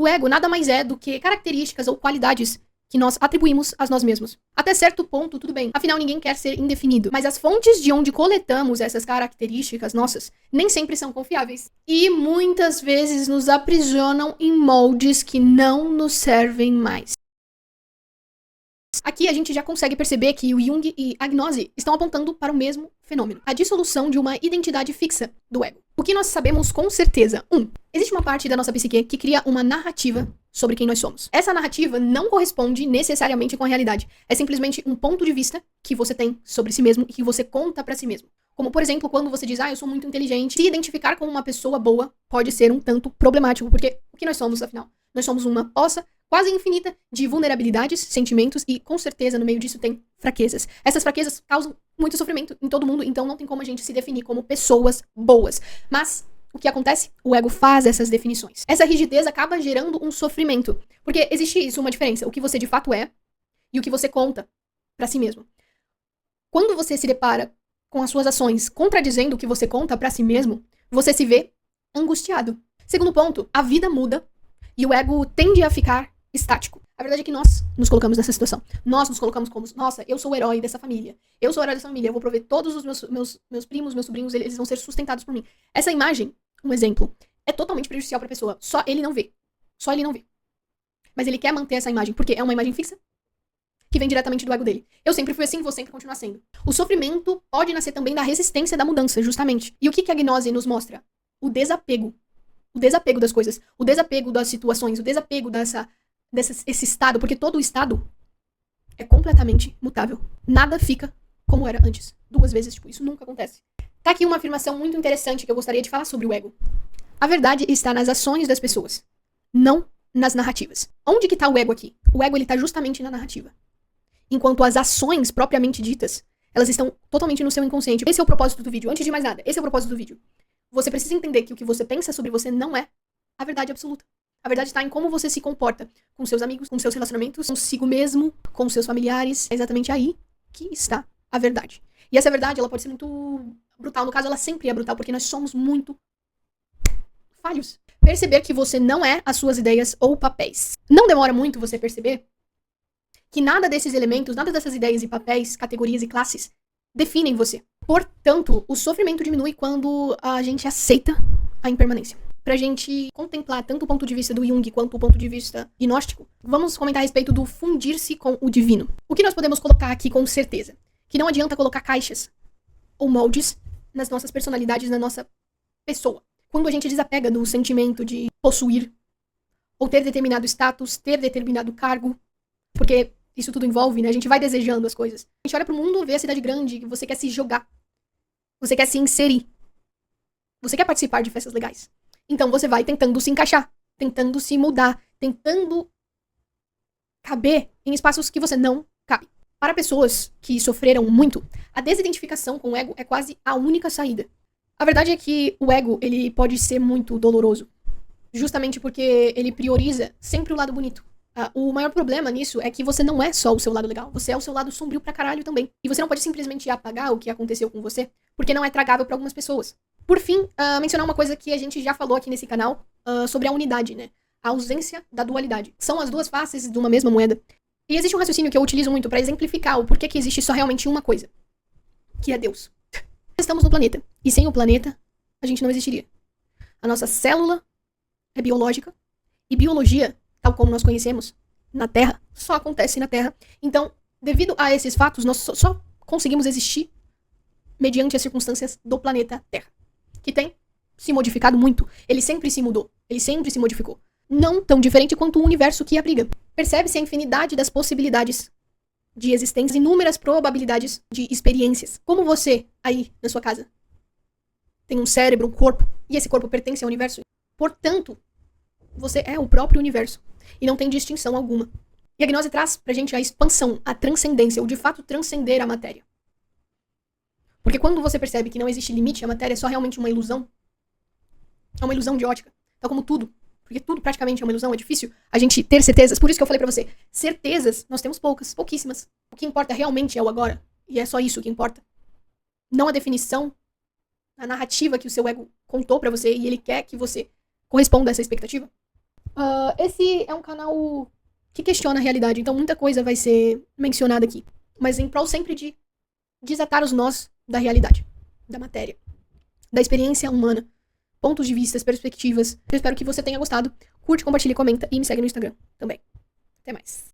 O ego nada mais é do que características ou qualidades que nós atribuímos a nós mesmos. Até certo ponto, tudo bem. Afinal, ninguém quer ser indefinido. Mas as fontes de onde coletamos essas características nossas nem sempre são confiáveis. E muitas vezes nos aprisionam em moldes que não nos servem mais. Aqui a gente já consegue perceber que o Jung e a gnose estão apontando para o mesmo fenômeno. A dissolução de uma identidade fixa do ego. O que nós sabemos com certeza? Existe uma parte da nossa psique que cria uma narrativa sobre quem nós somos. Essa narrativa não corresponde necessariamente com a realidade. É simplesmente um ponto de vista que você tem sobre si mesmo e que você conta pra si mesmo. Como, por exemplo, quando você diz, eu sou muito inteligente, se identificar com uma pessoa boa pode ser um tanto problemático, porque o que nós somos, afinal? Nós somos uma poça quase infinita de vulnerabilidades, sentimentos e, com certeza, no meio disso tem fraquezas. Essas fraquezas causam muito sofrimento em todo mundo, então não tem como a gente se definir como pessoas boas. Mas o que acontece? O ego faz essas definições. Essa rigidez acaba gerando um sofrimento, porque existe uma diferença, o que você de fato é e o que você conta pra si mesmo. Quando você se depara com as suas ações contradizendo o que você conta pra si mesmo, você se vê angustiado. Segundo ponto, a vida muda e o ego tende a ficar estático. A verdade é que nós nos colocamos nessa situação. Nós nos colocamos como, nossa, eu sou o herói dessa família. Eu sou o herói dessa família. Eu vou prover todos os meus primos, meus sobrinhos, eles vão ser sustentados por mim. Essa imagem, um exemplo, é totalmente prejudicial pra pessoa. Só ele não vê. Só ele não vê. Mas ele quer manter essa imagem, porque é uma imagem fixa que vem diretamente do ego dele. Eu sempre fui assim, vou sempre continuar sendo. O sofrimento pode nascer também da resistência da mudança, justamente. E o que a gnose nos mostra? O desapego. O desapego das coisas. O desapego das situações. O desapego esse estado, porque todo o estado é completamente mutável. Nada fica como era antes. 2 vezes, isso nunca acontece. Tá aqui uma afirmação muito interessante que eu gostaria de falar sobre o ego. A verdade está nas ações das pessoas, não nas narrativas. Onde que tá o ego aqui? O ego, ele tá justamente na narrativa. Enquanto as ações propriamente ditas, elas estão totalmente no seu inconsciente. Esse é o propósito do vídeo. Antes de mais nada, esse é o propósito do vídeo. Você precisa entender que o que você pensa sobre você não é a verdade absoluta. A verdade está em como você se comporta com seus amigos, com seus relacionamentos, consigo mesmo, com seus familiares. É exatamente aí que está a verdade. E essa verdade, ela pode ser muito brutal. No caso, ela sempre é brutal, porque nós somos muito falhos. Perceber que você não é as suas ideias ou papéis. Não demora muito você perceber que nada desses elementos, nada dessas ideias e papéis, categorias e classes definem você. Portanto, o sofrimento diminui quando a gente aceita a impermanência. Pra gente contemplar tanto o ponto de vista do Jung quanto o ponto de vista gnóstico, vamos comentar a respeito do fundir-se com o divino. O que nós podemos colocar aqui com certeza? Que não adianta colocar caixas ou moldes nas nossas personalidades, na nossa pessoa. Quando a gente desapega do sentimento de possuir, ou ter determinado status, ter determinado cargo, porque isso tudo envolve, né? A gente vai desejando as coisas. A gente olha pro mundo, vê a cidade grande, você quer se jogar. Você quer se inserir. Você quer participar de festas legais. Então você vai tentando se encaixar, tentando se mudar, tentando caber em espaços que você não cabe. Para pessoas que sofreram muito, a desidentificação com o ego é quase a única saída. A verdade é que o ego, ele pode ser muito doloroso, justamente porque ele prioriza sempre o lado bonito. O maior problema nisso é que você não é só o seu lado legal, você é o seu lado sombrio pra caralho também. E você não pode simplesmente apagar o que aconteceu com você, porque não é tragável pra algumas pessoas. Por fim, mencionar uma coisa que a gente já falou aqui nesse canal, sobre a unidade, né? A ausência da dualidade. São as duas faces de uma mesma moeda. E existe um raciocínio que eu utilizo muito pra exemplificar o porquê que existe só realmente uma coisa, que é Deus. Estamos no planeta, e sem o planeta, a gente não existiria. A nossa célula é biológica, e biologia, tal como nós conhecemos, na Terra, só acontece na Terra. Então, devido a esses fatos, nós só conseguimos existir mediante as circunstâncias do planeta Terra, que tem se modificado muito. Ele sempre se mudou, ele sempre se modificou. Não tão diferente quanto o universo que abriga. Percebe-se a infinidade das possibilidades de existência, inúmeras probabilidades de experiências. Como você, aí, na sua casa, tem um cérebro, um corpo, e esse corpo pertence ao universo. Portanto, você é o próprio universo. E não tem distinção alguma. E a gnose traz pra gente a expansão, a transcendência, o de fato transcender a matéria. Porque quando você percebe que não existe limite, a matéria é só realmente uma ilusão. É uma ilusão de ótica. Tal como tudo. Porque tudo praticamente é uma ilusão, é difícil a gente ter certezas. Por isso que eu falei pra você, certezas nós temos poucas, pouquíssimas. O que importa realmente é o agora. E é só isso que importa. Não a definição, a narrativa que o seu ego contou pra você e ele quer que você corresponda a essa expectativa. Esse é um canal que questiona a realidade, então muita coisa vai ser mencionada aqui. Mas em prol sempre de desatar os nós da realidade, da matéria, da experiência humana, pontos de vista, perspectivas. Eu espero que você tenha gostado. Curte, compartilha, comenta e me segue no Instagram também. Até mais.